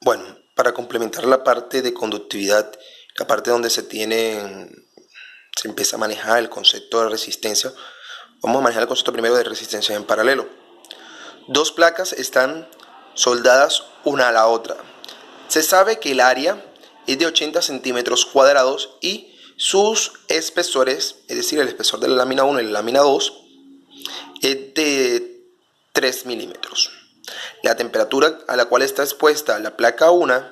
Bueno, para complementar la parte de conductividad, la parte donde se empieza a manejar el concepto de resistencia, vamos a manejar el concepto primero de resistencia en paralelo. Dos placas están soldadas una a la otra. Se sabe que el área es de 80 centímetros cuadrados y sus espesores, es decir, el espesor de la lámina 1 y la lámina 2, es de 3 milímetros. La temperatura a la cual está expuesta la placa 1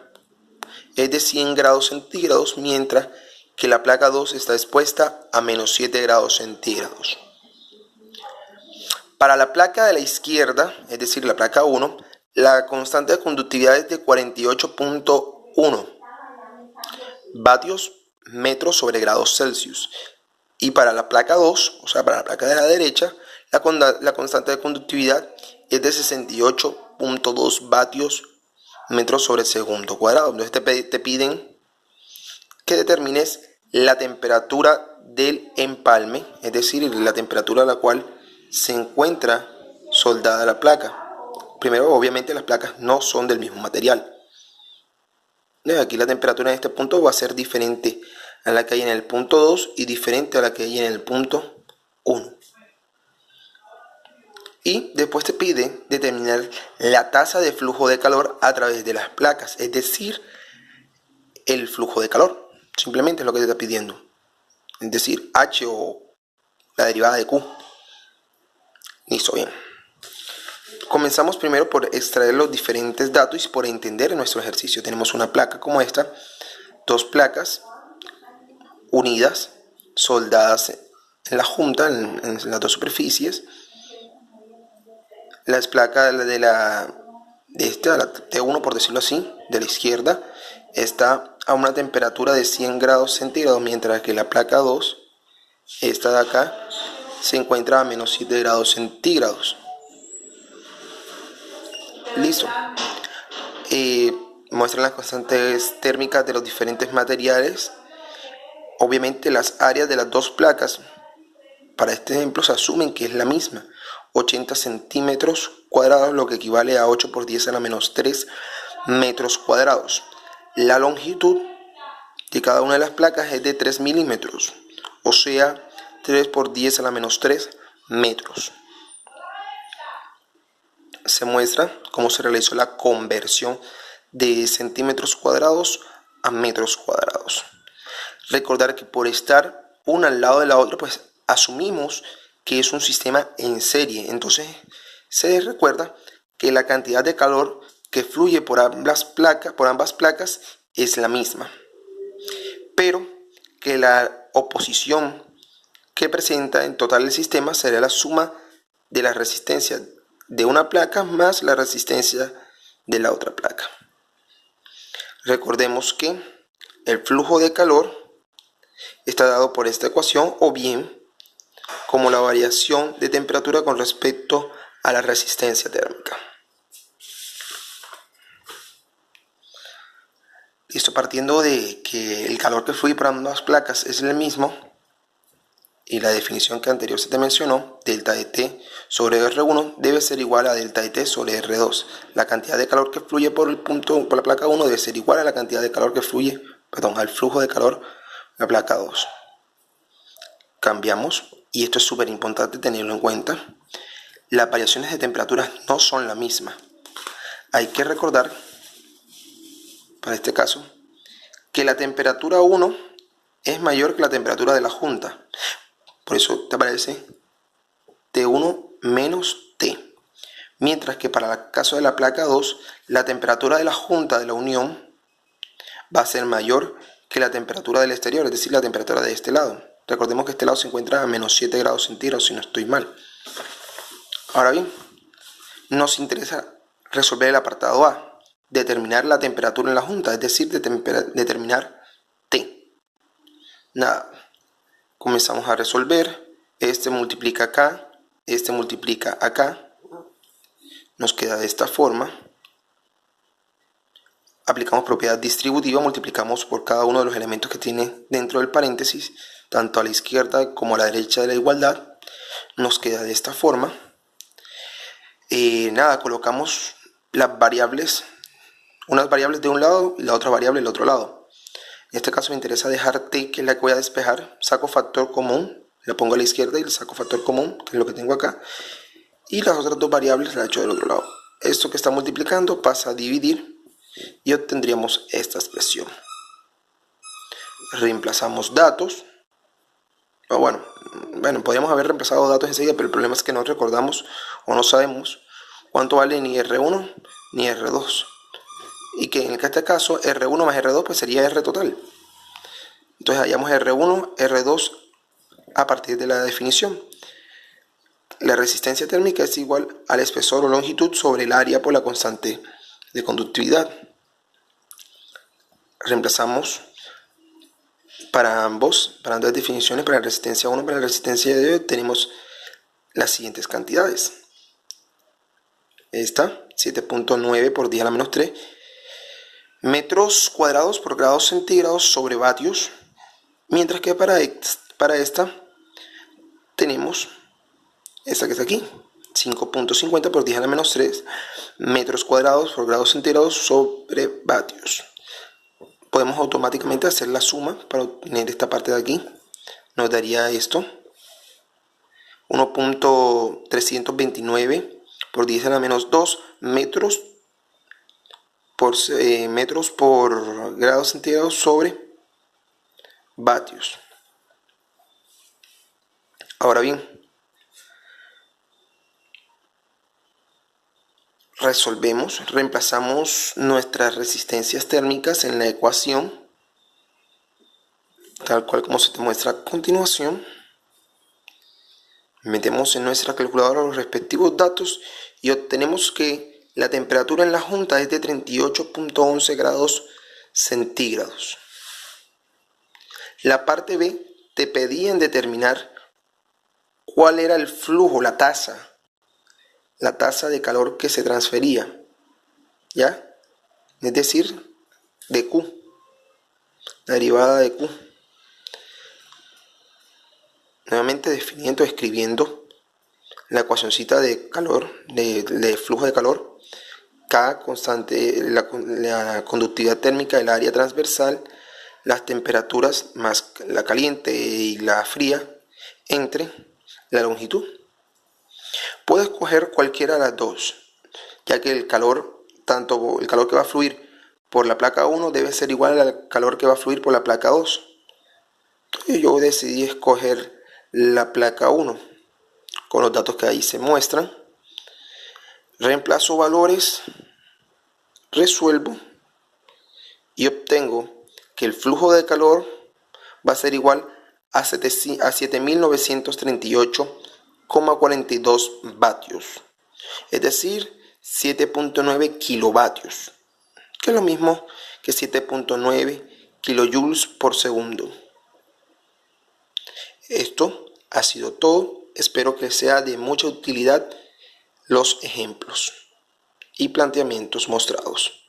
es de 100 grados centígrados, mientras que la placa 2 está expuesta a menos 7 grados centígrados. Para la placa de la izquierda, es decir, la placa 1, la constante de conductividad es de 48.1 vatios metros sobre grados Celsius. Y para la placa 2, o sea, para la placa de la derecha, la constante de conductividad es de 68.2 vatios metros sobre segundo cuadrado. Entonces te piden que determines la temperatura del empalme, es decir, la temperatura a la cual se encuentra soldada la placa. Primero, obviamente las placas no son del mismo material. Aquí la temperatura en este punto va a ser diferente a la que hay en el punto 2 y diferente a la que hay en el punto 1. Y después te pide determinar la tasa de flujo de calor a través de las placas, es decir, el flujo de calor. Simplemente es lo que te está pidiendo. Es decir, H o la derivada de Q. Listo, bien. Comenzamos primero por extraer los diferentes datos y por entender nuestro ejercicio. Tenemos una placa como esta, dos placas unidas, soldadas en la junta, en las dos superficies. Las placas de la T1, por decirlo así, de la izquierda, está a una temperatura de 100 grados centígrados, mientras que la placa 2, esta de acá, se encuentra a menos 7 grados centígrados. Listo. Muestran las constantes térmicas de los diferentes materiales. Obviamente las áreas de las dos placas, para este ejemplo, se asumen que es la misma. 80 centímetros cuadrados, lo que equivale a 8 por 10 a la menos 3 metros cuadrados. La longitud de cada una de las placas es de 3 milímetros, o sea, 3 por 10 a la menos 3 metros. Se muestra cómo se realizó la conversión de centímetros cuadrados a metros cuadrados. Recordar que por estar una al lado de la otra, pues asumimos que es un sistema en serie. Entonces se recuerda que la cantidad de calor que fluye por ambas placas es la misma, pero que la oposición que presenta en total el sistema será la suma de la resistencia de una placa más la resistencia de la otra placa. Recordemos que el flujo de calor está dado por esta ecuación, o bien como la variación de temperatura con respecto a la resistencia térmica. Listo, partiendo de que el calor que fluye por ambas placas es el mismo, y la definición que anterior se te mencionó, delta de T sobre R1 debe ser igual a delta de T sobre R2. La cantidad de calor que fluye por la placa 1 debe ser igual a la cantidad de calor que fluye, al flujo de calor de la placa 2. Cambiamos, y esto es súper importante tenerlo en cuenta, las variaciones de temperatura no son la misma. Hay que recordar, para este caso, que la temperatura 1 es mayor que la temperatura de la junta. Por eso te aparece T1 menos T. Mientras que para el caso de la placa 2, la temperatura de la junta de la unión va a ser mayor que la temperatura del exterior, es decir, la temperatura de este lado. Recordemos que este lado se encuentra a menos 7 grados centígrados, si no estoy mal. Ahora bien, nos interesa resolver el apartado A, determinar la temperatura en la junta, es decir, determinar T. Nada. Comenzamos a resolver. Este multiplica acá, este multiplica acá. Nos queda de esta forma. Aplicamos propiedad distributiva, multiplicamos por cada uno de los elementos que tiene dentro del paréntesis, tanto a la izquierda como a la derecha de la igualdad. Nos queda de esta forma. Colocamos las variables unas variables de un lado y la otra variable del otro lado. En este caso me interesa dejar t, que es la que voy a despejar. Saco factor común, la pongo a la izquierda y le saco factor común, que es lo que tengo acá. Y las otras dos variables las echo del otro lado. Esto que está multiplicando pasa a dividir y obtendríamos esta expresión. Reemplazamos datos. Bueno, podríamos haber reemplazado datos enseguida, pero el problema es que no recordamos o no sabemos cuánto vale ni R1 ni R2. Y que en este caso R1 más R2 pues sería R total. Entonces hallamos R1, R2 a partir de la definición. La resistencia térmica es igual al espesor o longitud sobre el área por la constante de conductividad. Reemplazamos para ambas definiciones, para la resistencia 1 y para la resistencia 2, tenemos las siguientes cantidades. Esta, 7.9 por 10 a la menos 3 metros cuadrados por grados centígrados sobre vatios, mientras que para esta tenemos esta que está aquí, 5.50 por 10 a la menos 3 metros cuadrados por grados centígrados sobre vatios. Podemos automáticamente hacer la suma para obtener esta parte de aquí. Nos daría esto, 1.329 por 10 a la menos 2 metros por grados centígrados sobre vatios. Ahora bien, reemplazamos nuestras resistencias térmicas en la ecuación, tal cual como se te muestra a continuación. Metemos en nuestra calculadora los respectivos datos y obtenemos que la temperatura en la junta es de 38.11 grados centígrados. La parte B te pedían determinar cuál era el flujo, la tasa de calor que se transfería, ¿ya? Es decir, de Q, la derivada de Q. Nuevamente definiendo, escribiendo la ecuacioncita de calor, de flujo de calor. K constante, la conductividad térmica del área transversal, las temperaturas más la caliente y la fría entre la longitud. Puedes escoger cualquiera de las dos, ya que el calor que va a fluir por la placa 1 debe ser igual al calor que va a fluir por la placa 2. Entonces yo decidí escoger la placa 1 con los datos que ahí se muestran. Reemplazo valores, resuelvo y obtengo que el flujo de calor va a ser igual a 7.938,42 vatios, es decir, 7.9 kilovatios, que es lo mismo que 7.9 kilojoules por segundo. Esto ha sido todo. Espero que sea de mucha utilidad los ejemplos y planteamientos mostrados.